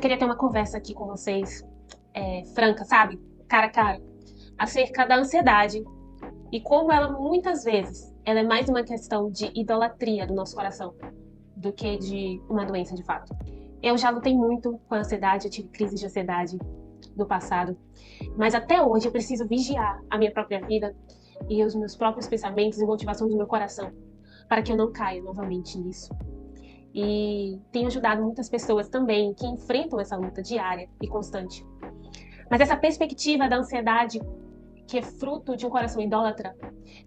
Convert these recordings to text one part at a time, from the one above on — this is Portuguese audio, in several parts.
eu queria ter uma conversa aqui com vocês, franca, sabe? Cara a cara, acerca da ansiedade e como ela, muitas vezes, ela é mais uma questão de idolatria do nosso coração do que de uma doença de fato. Eu já lutei muito com a ansiedade, eu tive crises de ansiedade no passado, mas até hoje eu preciso vigiar a minha própria vida e os meus próprios pensamentos e motivações do meu coração para que eu não caia novamente nisso. E tenho ajudado muitas pessoas também que enfrentam essa luta diária e constante. Mas essa perspectiva da ansiedade, que é fruto de um coração idólatra,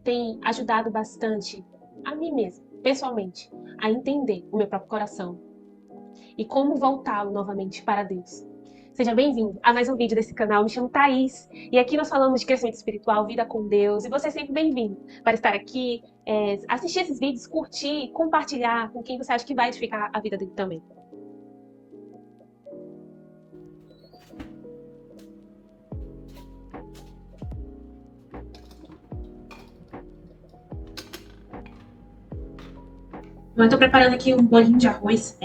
tem ajudado bastante a mim mesma, pessoalmente, a entender o meu próprio coração e como voltá-lo novamente para Deus. Seja bem-vindo a mais um vídeo desse canal. Me chamo Thaís e aqui nós falamos de crescimento espiritual, vida com Deus. E você é sempre bem-vindo para estar aqui, assistir esses vídeos, curtir, compartilhar com quem você acha que vai edificar a vida dele também. Eu estou preparando aqui um bolinho de arroz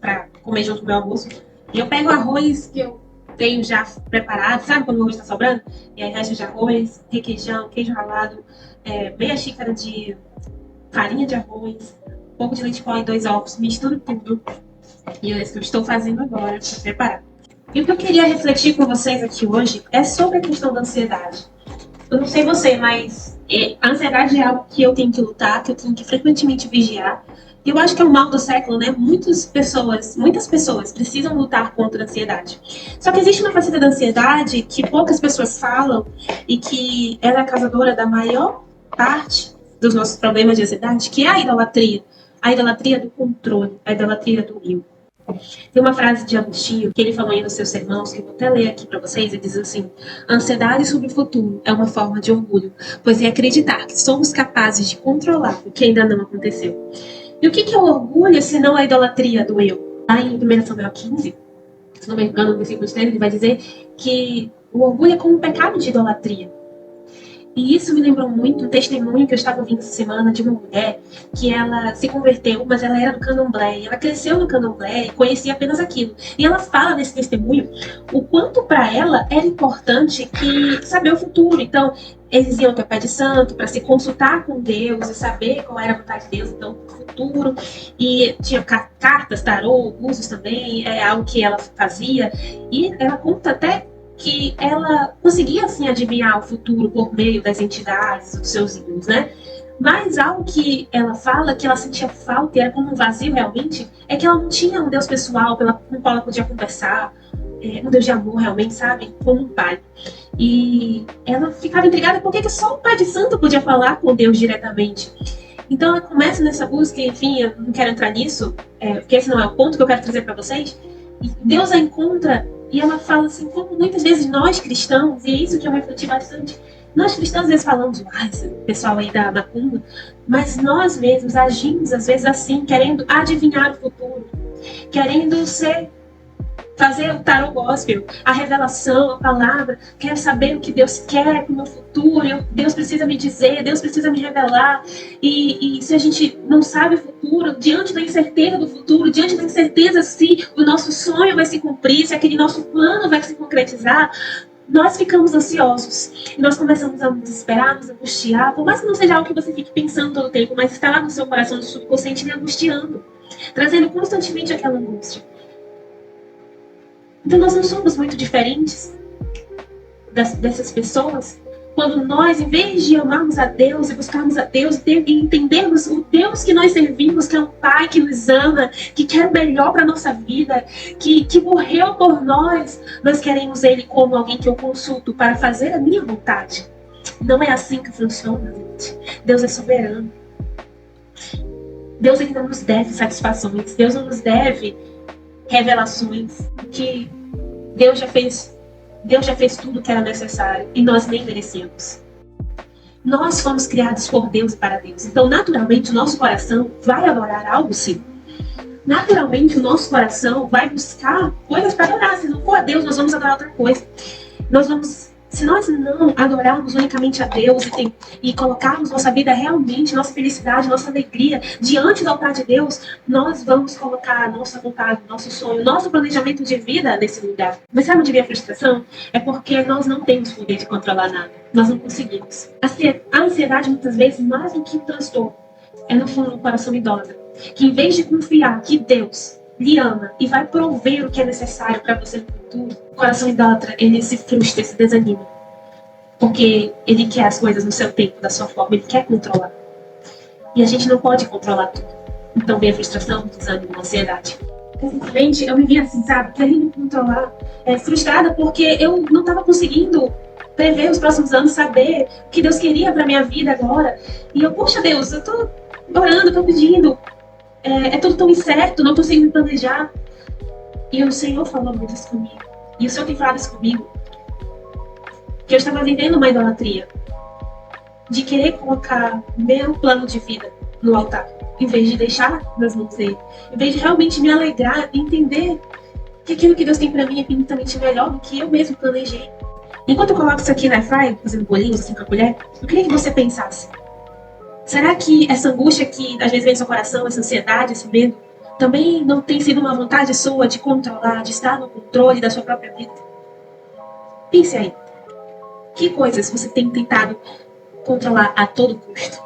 para comer junto com o meu almoço. E eu pego o arroz que eu tenho já preparado, sabe quando o arroz está sobrando? E aí resto de arroz, requeijão, queijo ralado, meia xícara de farinha de arroz, um pouco de leite em pó e 2 ovos, misturo tudo. E é isso que eu estou fazendo agora para preparar. E o que eu queria refletir com vocês aqui hoje é sobre a questão da ansiedade. Eu não sei você, mas a ansiedade é algo que eu tenho que lutar, que eu tenho que frequentemente vigiar. E eu acho que é o mal do século, né? Muitas pessoas precisam lutar contra a ansiedade. Só que existe uma faceta da ansiedade que poucas pessoas falam e que ela é a causadora da maior parte dos nossos problemas de ansiedade, que é a idolatria. A idolatria do controle, a idolatria do eu. Tem uma frase de Agostinho que ele falou aí nos seus sermãos, que eu vou até ler aqui para vocês, ele diz assim: a ansiedade sobre o futuro é uma forma de orgulho, pois é acreditar que somos capazes de controlar o que ainda não aconteceu. E o que é o orgulho se não a idolatria do eu? Lá em 1 Samuel 15, se não me engano, no versículo 3, ele vai dizer que o orgulho é como um pecado de idolatria. E isso me lembrou muito um testemunho que eu estava ouvindo essa semana de uma mulher que ela se converteu, mas ela era do candomblé. Ela cresceu no candomblé e conhecia apenas aquilo. E ela fala nesse testemunho o quanto para ela era importante saber o futuro. Então, eles iam até o Pai de Santo para se consultar com Deus e saber qual era a vontade de Deus, então, o futuro. E tinha cartas, tarô, búzios também, é algo que ela fazia. E ela conta até que ela conseguia, assim, adivinhar o futuro por meio das entidades, dos seus ídolos, né? Mas algo que ela fala, que ela sentia falta e era como um vazio realmente, é que ela não tinha um Deus pessoal com o qual ela podia conversar, um Deus de amor realmente, sabe? Como um pai. E ela ficava intrigada por que só o Pai de Santo podia falar com Deus diretamente. Então ela começa nessa busca, enfim, eu não quero entrar nisso, porque esse não é o ponto que eu quero trazer para vocês. E Deus a encontra e ela fala assim, como muitas vezes nós cristãos, e é isso que eu refleti bastante, nós cristãos às vezes falamos, esse pessoal aí da macumba, mas nós mesmos agimos às vezes assim, querendo adivinhar o futuro, querendo fazer o tarot gospel, a revelação, a palavra, quero saber o que Deus quer para o meu futuro, Deus precisa me dizer, Deus precisa me revelar, e se a gente não sabe o futuro, diante da incerteza do futuro, diante da incerteza se o nosso sonho vai se cumprir, se aquele nosso plano vai se concretizar, nós ficamos ansiosos, e nós começamos a nos desesperar, nos angustiar, por mais que não seja algo que você fique pensando todo o tempo, mas está lá no seu coração, no subconsciente, me angustiando, trazendo constantemente aquela angústia. Então nós não somos muito diferentes dessas pessoas quando nós, em vez de amarmos a Deus e buscarmos a Deus e entendermos o Deus que nós servimos, que é um Pai que nos ama, que quer o melhor para a nossa vida, que morreu por nós, nós queremos Ele como alguém que eu consulto para fazer a minha vontade. Não é assim que funciona, gente. Deus é soberano. Deus ainda nos deve satisfações. Deus não nos deve revelações que Deus já fez tudo o que era necessário e nós nem merecemos. Nós fomos criados por Deus e para Deus. Então, naturalmente, o nosso coração vai adorar algo, sim. Naturalmente, o nosso coração vai buscar coisas para adorar. Se não for a Deus, nós vamos adorar outra coisa. Nós vamos Se nós não adorarmos unicamente a Deus e colocarmos nossa vida realmente, nossa felicidade, nossa alegria diante do altar de Deus, nós vamos colocar nossa vontade, nosso sonho, nosso planejamento de vida nesse lugar. Mas sabe onde vem a frustração? É porque nós não temos poder de controlar nada. Nós não conseguimos. A ansiedade, muitas vezes, mais do que um transtorno, é no fundo um coração idólatra, que em vez de confiar que Deus lhe ama e vai prover o que é necessário para você no futuro, o coração idólatra, ele se frustra, se desanima. Porque ele quer as coisas no seu tempo, da sua forma, ele quer controlar. E a gente não pode controlar tudo. Então vem a frustração, o desânimo, a ansiedade. Recentemente eu vivia assim, sabe, querendo controlar, frustrada porque eu não estava conseguindo prever os próximos anos, saber o que Deus queria para minha vida agora. E eu, poxa Deus, eu tô orando, tô pedindo, é tudo tão incerto, não consigo me planejar. E o Senhor falou muito isso comigo. E o Senhor tem falado isso comigo. Que eu estava vivendo uma idolatria. De querer colocar meu plano de vida no altar. Em vez de deixar nas mãos dele. Em vez de realmente me alegrar e entender que aquilo que Deus tem pra mim é infinitamente melhor do que eu mesmo planejei. Enquanto eu coloco isso aqui na airfryer, fazendo bolinhos assim com a colher, eu queria que você pensasse. Será que essa angústia que às vezes vem no seu coração, essa ansiedade, esse medo, também não tem sido uma vontade sua de controlar, de estar no controle da sua própria vida? Pense aí. Que coisas você tem tentado controlar a todo custo?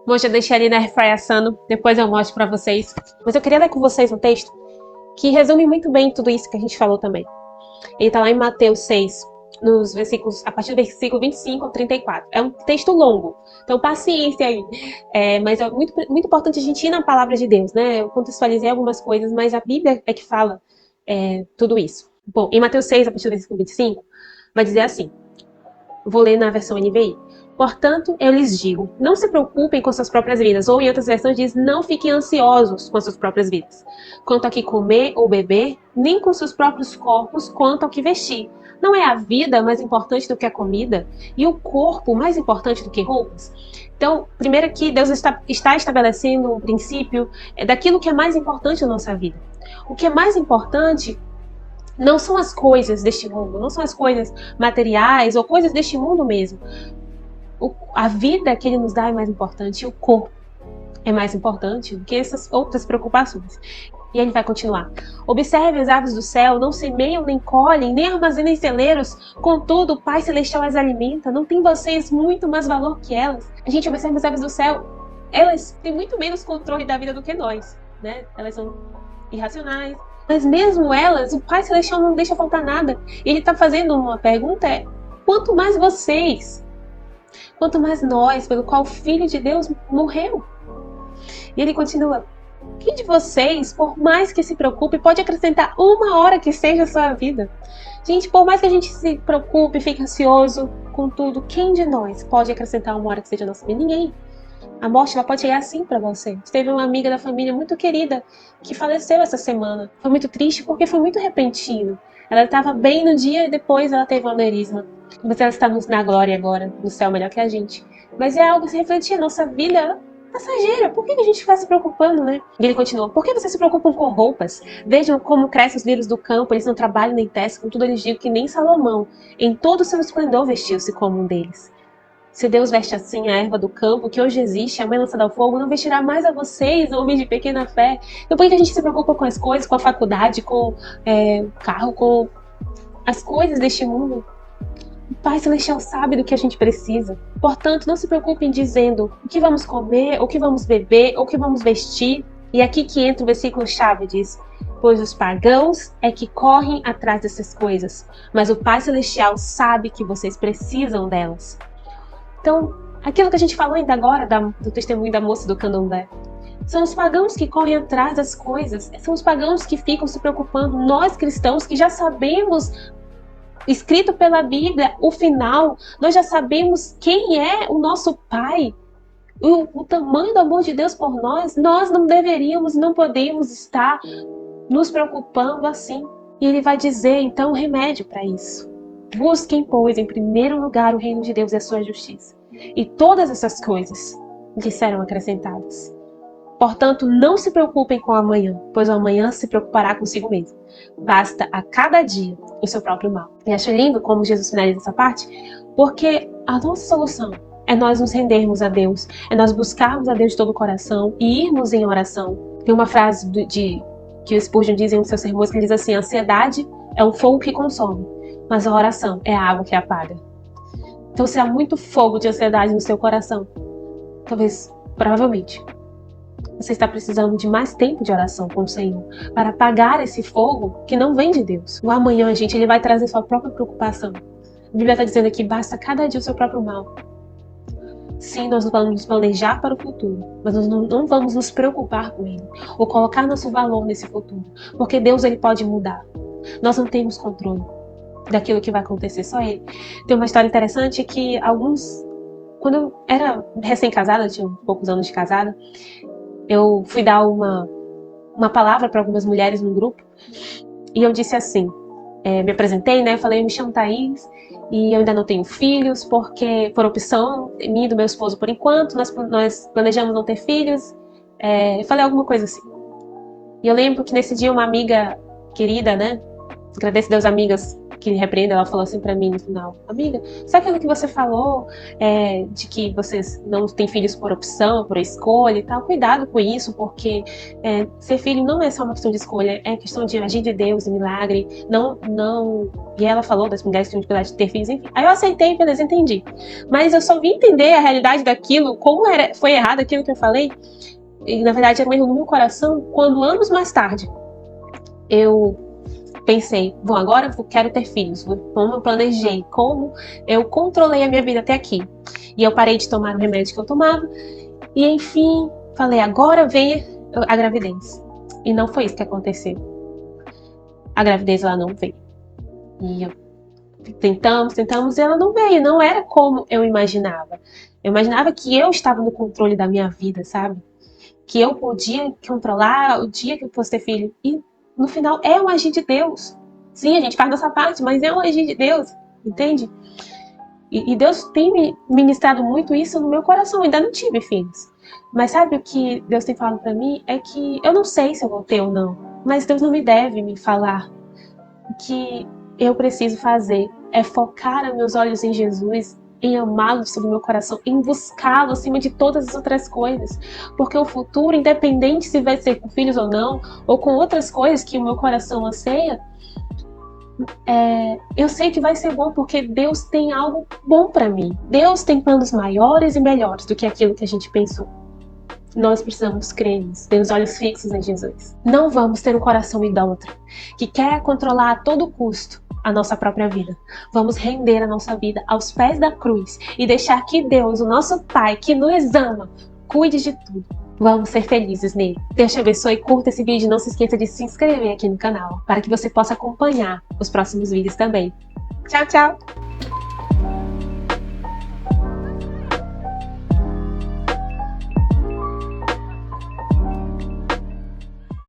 Bom, já deixei ali na airfryer assando, depois eu mostro pra vocês. Mas eu queria ler com vocês um texto que resume muito bem tudo isso que a gente falou também. Ele tá lá em Mateus 6, nos versículos, a partir do versículo 25 ao 34. É um texto longo, então paciência aí. Mas é muito, muito importante a gente ir na palavra de Deus, né? Eu contextualizei algumas coisas, mas a Bíblia é que fala tudo isso. Bom, em Mateus 6, a partir do versículo 25, vai dizer assim. Vou ler na versão NVI. Portanto, eu lhes digo, não se preocupem com suas próprias vidas. Ou em outras versões diz, não fiquem ansiosos com suas próprias vidas. Quanto a que comer ou beber, nem com seus próprios corpos quanto ao que vestir. Não é a vida mais importante do que a comida? E o corpo mais importante do que roupas? Então, primeiro aqui, Deus está estabelecendo um princípio daquilo que é mais importante na nossa vida. O que é mais importante não são as coisas deste mundo, não são as coisas materiais ou coisas deste mundo mesmo. A vida que ele nos dá é mais importante, e o corpo é mais importante do que essas outras preocupações. E ele vai continuar. Observe as aves do céu, não semeiam, nem colhem, nem armazenam em celeiros, contudo o Pai Celestial as alimenta. Não tem vocês muito mais valor que elas? A gente observa as aves do céu, elas têm muito menos controle da vida do que nós, né? Elas são irracionais. Mas mesmo elas, o Pai Celestial não deixa faltar nada. E ele está fazendo uma pergunta, quanto mais vocês, quanto mais nós, pelo qual o Filho de Deus morreu. E ele continua, quem de vocês, por mais que se preocupe, pode acrescentar uma hora que seja a sua vida? Gente, por mais que a gente se preocupe, fique ansioso com tudo, quem de nós pode acrescentar uma hora que seja a nossa vida? Ninguém. A morte ela pode chegar assim para você. Teve uma amiga da família muito querida que faleceu essa semana. Foi muito triste porque foi muito repentino. Ela estava bem no dia e depois ela teve um aneurisma. Mas ela está na glória agora, no céu melhor que a gente. Mas é algo que se refletir. Nossa vida é passageira. Por que a gente fica se preocupando, né? E ele continua. Por que vocês se preocupam com roupas? Vejam como crescem os lírios do campo. Eles não trabalham nem tecem. Contudo, eles digam que nem Salomão, em todo o seu esplendor, vestiu-se como um deles. Se Deus veste assim a erva do campo, que hoje existe, amanhã lançada ao fogo, não vestirá mais a vocês, homens de pequena fé. Então por que a gente se preocupa com as coisas, com a faculdade, com o carro, com as coisas deste mundo? O Pai Celestial sabe do que a gente precisa. Portanto, não se preocupem dizendo o que vamos comer, o que vamos beber, o que vamos vestir. E aqui que entra o versículo-chave, diz, pois os pagãos é que correm atrás dessas coisas, mas o Pai Celestial sabe que vocês precisam delas. Então, aquilo que a gente falou ainda agora do testemunho da moça do candomblé, são os pagãos que correm atrás das coisas, são os pagãos que ficam se preocupando. Nós cristãos que já sabemos, escrito pela Bíblia, o final, nós já sabemos quem é o nosso Pai. o tamanho do amor de Deus por nós não deveríamos, não podemos estar nos preocupando assim. E ele vai dizer, então, um remédio para isso. Busquem, pois, em primeiro lugar o reino de Deus e a sua justiça. E todas essas coisas lhes serão acrescentadas. Portanto, não se preocupem com o amanhã, pois o amanhã se preocupará consigo mesmo. Basta a cada dia o seu próprio mal. E acho lindo como Jesus finaliza essa parte, porque a nossa solução é nós nos rendermos a Deus, é nós buscarmos a Deus de todo o coração e irmos em oração. Tem uma frase que o Spurgeon diz em um dos seus sermões, que ele diz assim: a ansiedade é um fogo que consome, mas a oração é a água que apaga. Então, se há muito fogo de ansiedade no seu coração, talvez, provavelmente, você está precisando de mais tempo de oração com o Senhor para apagar esse fogo que não vem de Deus. O amanhã, gente, ele vai trazer sua própria preocupação. A Bíblia está dizendo aqui, basta cada dia o seu próprio mal. Sim, nós vamos nos planejar para o futuro, mas nós não vamos nos preocupar com ele, ou colocar nosso valor nesse futuro, porque Deus, ele pode mudar. Nós não temos controle daquilo que vai acontecer, só ele. Tem uma história interessante que quando eu era recém-casada, eu tinha poucos anos de casada, eu fui dar uma palavra para algumas mulheres no grupo, e eu disse assim, me apresentei, né, falei, eu me chamo Thaís, e eu ainda não tenho filhos, porque por opção minha e do meu esposo por enquanto, nós planejamos não ter filhos, eu falei alguma coisa assim. E eu lembro que nesse dia uma amiga querida, né, agradeço a Deus, amigas que me repreendem, ela falou assim pra mim no final, amiga, sabe aquilo que você falou, de que vocês não têm filhos por opção, por escolha e tal? Cuidado com isso, porque ser filho não é só uma questão de escolha, é questão de agir de Deus, de milagre, não. E ela falou das mulheres que tinham dificuldade de ter filhos, enfim. Aí eu aceitei, beleza, entendi. Mas eu só vim entender a realidade daquilo, como foi errado aquilo que eu falei, e na verdade era um erro no meu coração, quando anos mais tarde eu pensei, bom, agora eu quero ter filhos, como eu planejei, como eu controlei a minha vida até aqui. E eu parei de tomar o remédio que eu tomava, e enfim, falei, agora vem a gravidez. E não foi isso que aconteceu. A gravidez, ela não veio. E tentamos, e ela não veio, não era como eu imaginava. Eu imaginava que eu estava no controle da minha vida, sabe? Que eu podia controlar o dia que eu fosse ter filho. E no final é um agir de Deus. Sim, a gente faz nossa parte, mas é um agir de Deus, entende? E Deus tem me ministrado muito isso no meu coração. Eu ainda não tive filhos. Mas sabe o que Deus tem falado pra mim? É que eu não sei se eu vou ter ou não. Mas Deus não me deve me falar. O que eu preciso fazer é focar os meus olhos em Jesus, em amá-lo de todo o meu coração, em buscá-lo acima de todas as outras coisas. Porque o futuro, independente se vai ser com filhos ou não, ou com outras coisas que o meu coração anseia, eu sei que vai ser bom, porque Deus tem algo bom para mim. Deus tem planos maiores e melhores do que aquilo que a gente pensou. Nós precisamos crer nisso, ter os olhos fixos em Jesus. Não vamos ter um coração idólatra, que quer controlar a todo custo a nossa própria vida. Vamos render a nossa vida aos pés da cruz e deixar que Deus, o nosso Pai, que nos ama, cuide de tudo. Vamos ser felizes nele. Deus te abençoe, curta esse vídeo e não se esqueça de se inscrever aqui no canal, para que você possa acompanhar os próximos vídeos também. Tchau, tchau!